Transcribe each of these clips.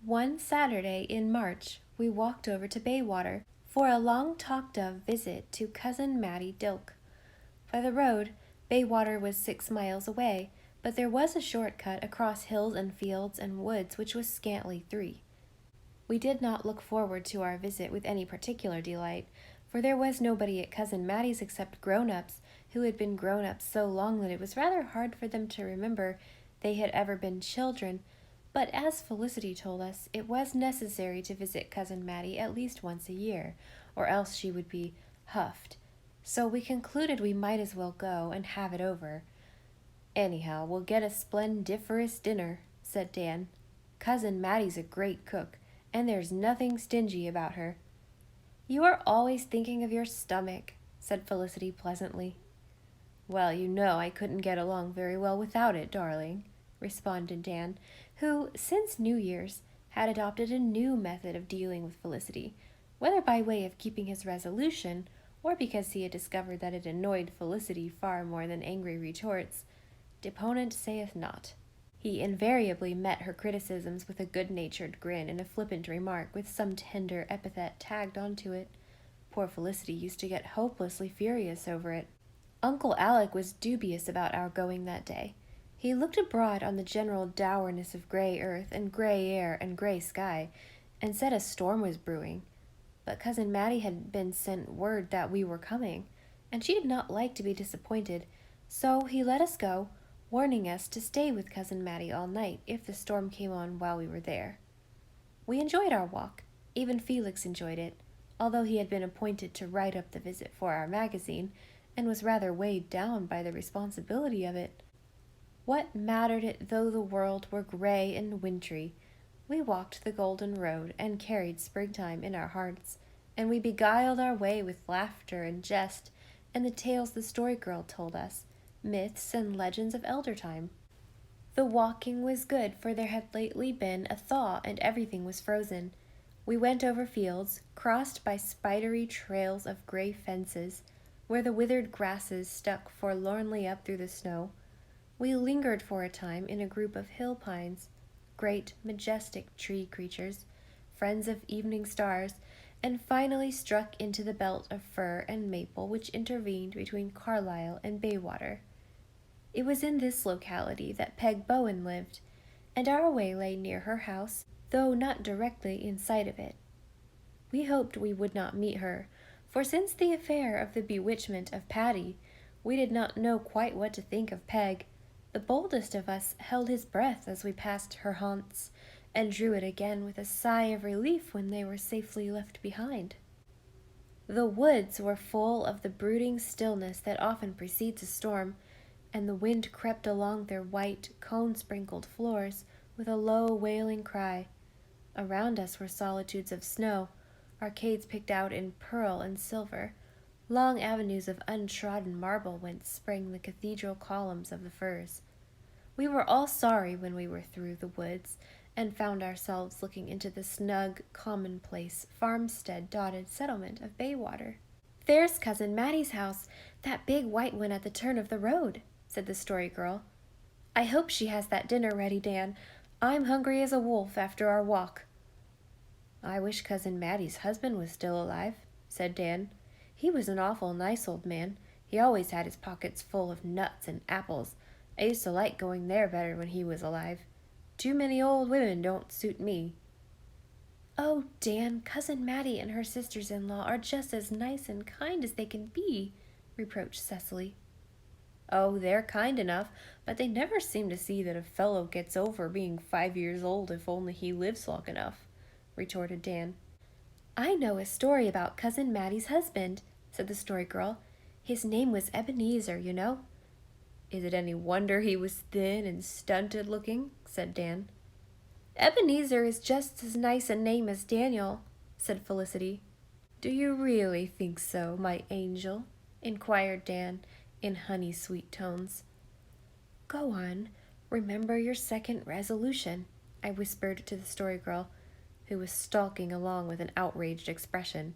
One Saturday in March, we walked over to Baywater for a long talked of visit to Cousin Mattie Dilk. By the road, Baywater was 6 miles away, but there was a shortcut across hills and fields and woods which was scantly 3. We did not look forward to our visit with any particular delight, for there was nobody at Cousin Mattie's except grown-ups who had been grown-ups so long that it was rather hard for them to remember they had ever been children. But as Felicity told us, it was necessary to visit Cousin Mattie at least once a year, or else she would be huffed. So we concluded we might as well go and have it over. Anyhow, we'll get a splendiferous dinner, said Dan. Cousin Mattie's a great cook, and there's nothing stingy about her. You are always thinking of your stomach, said Felicity pleasantly. Well, you know I couldn't get along very well without it, darling, responded Dan, who, since New Year's, had adopted a new method of dealing with Felicity, whether by way of keeping his resolution or because he had discovered that it annoyed Felicity far more than angry retorts. Deponent saith not. He invariably met her criticisms with a good-natured grin and a flippant remark with some tender epithet tagged onto it. Poor Felicity used to get hopelessly furious over it. Uncle Alec was dubious about our going that day. He looked abroad on the general dourness of gray earth and gray air and gray sky, and said a storm was brewing. But Cousin Mattie had been sent word that we were coming, and she did not like to be disappointed, so he let us go, warning us to stay with Cousin Mattie all night if the storm came on while we were there. We enjoyed our walk. Even Felix enjoyed it, although he had been appointed to write up the visit for our magazine, and was rather weighed down by the responsibility of it. What mattered it though the world were gray and wintry? We walked the golden road and carried springtime in our hearts, and we beguiled our way with laughter and jest and the tales the Story Girl told us, myths and legends of elder time. The walking was good, for there had lately been a thaw and everything was frozen. We went over fields, crossed by spidery trails of gray fences, where the withered grasses stuck forlornly up through the snow. We lingered for a time in a group of hill pines, great, majestic tree creatures, friends of evening stars, and finally struck into the belt of fir and maple which intervened between Carlisle and Baywater. It was in this locality that Peg Bowen lived, and our way lay near her house, though not directly in sight of it. We hoped we would not meet her, for since the affair of the bewitchment of Patty, we did not know quite what to think of Peg. The boldest of us held his breath as we passed her haunts, and drew it again with a sigh of relief when they were safely left behind. The woods were full of the brooding stillness that often precedes a storm, and the wind crept along their white, cone-sprinkled floors with a low, wailing cry. Around us were solitudes of snow, arcades picked out in pearl and silver, long avenues of untrodden marble whence sprang the cathedral columns of the firs. We were all sorry when we were through the woods and found ourselves looking into the snug, commonplace, farmstead-dotted settlement of Baywater. "There's Cousin Mattie's house, that big white one at the turn of the road," said the Story Girl. "I hope she has that dinner ready, Dan. I'm hungry as a wolf after our walk." "I wish Cousin Mattie's husband was still alive," said Dan. "He was an awful nice old man. He always had his pockets full of nuts and apples. I used to like going there better when he was alive. Too many old women don't suit me." "Oh, Dan, Cousin Mattie and her sisters-in-law are just as nice and kind as they can be," reproached Cecily. "Oh, they're kind enough, but they never seem to see that a fellow gets over being 5 years old if only he lives long enough," retorted Dan. "I know a story about Cousin Mattie's husband," said the Story Girl. "His name was Ebenezer, you know." "Is it any wonder he was thin and stunted looking?" said Dan. "Ebenezer is just as nice a name as Daniel," said Felicity. "Do you really think so, my angel?" inquired Dan in honey-sweet tones. "Go on. Remember your second resolution," I whispered to the Story Girl, who was stalking along with an outraged expression.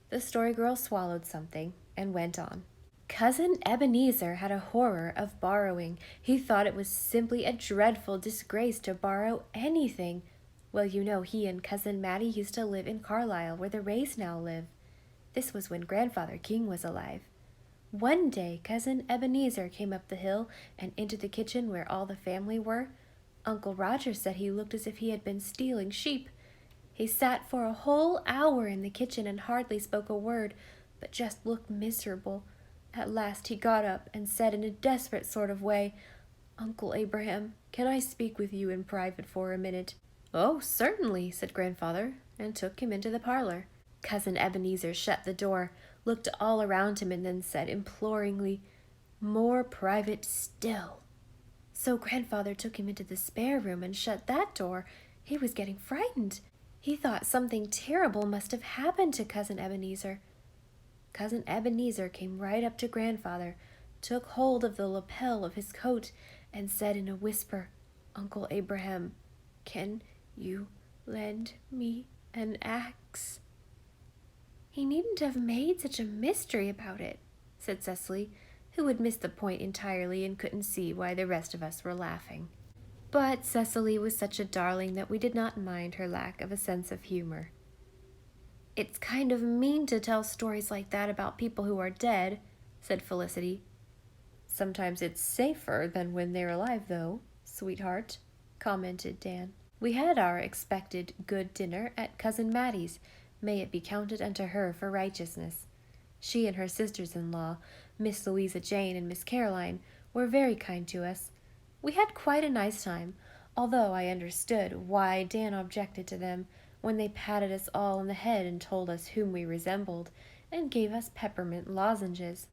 The Story Girl swallowed something and went on. "Cousin Ebenezer had a horror of borrowing. He thought it was simply a dreadful disgrace to borrow anything. Well, you know, he and Cousin Mattie used to live in Carlisle, where the Rays now live. This was when Grandfather King was alive. One day, Cousin Ebenezer came up the hill and into the kitchen where all the family were. Uncle Roger said he looked as if he had been stealing sheep. He sat for a whole hour in the kitchen and hardly spoke a word, but just looked miserable. At last he got up and said in a desperate sort of way, "Uncle Abraham, can I speak with you in private for a minute?" "Oh, certainly," said Grandfather, and took him into the parlor. Cousin Ebenezer shut the door, looked all around him, and then said imploringly, "More private still." So Grandfather took him into the spare room and shut that door. He was getting frightened. He thought something terrible must have happened to Cousin Ebenezer. Cousin Ebenezer came right up to Grandfather, took hold of the lapel of his coat, and said in a whisper, "Uncle Abraham, can you lend me an axe?" "He needn't have made such a mystery about it," said Cecily, who had missed the point entirely and couldn't see why the rest of us were laughing. But Cecily was such a darling that we did not mind her lack of a sense of humor. "It's kind of mean to tell stories like that about people who are dead," said Felicity. "Sometimes it's safer than when they're alive, though, sweetheart," commented Dan. We had our expected good dinner at Cousin Mattie's. May it be counted unto her for righteousness. She and her sisters-in-law, Miss Louisa Jane and Miss Caroline, were very kind to us. We had quite a nice time, although I understood why Dan objected to them when they patted us all on the head and told us whom we resembled, and gave us peppermint lozenges.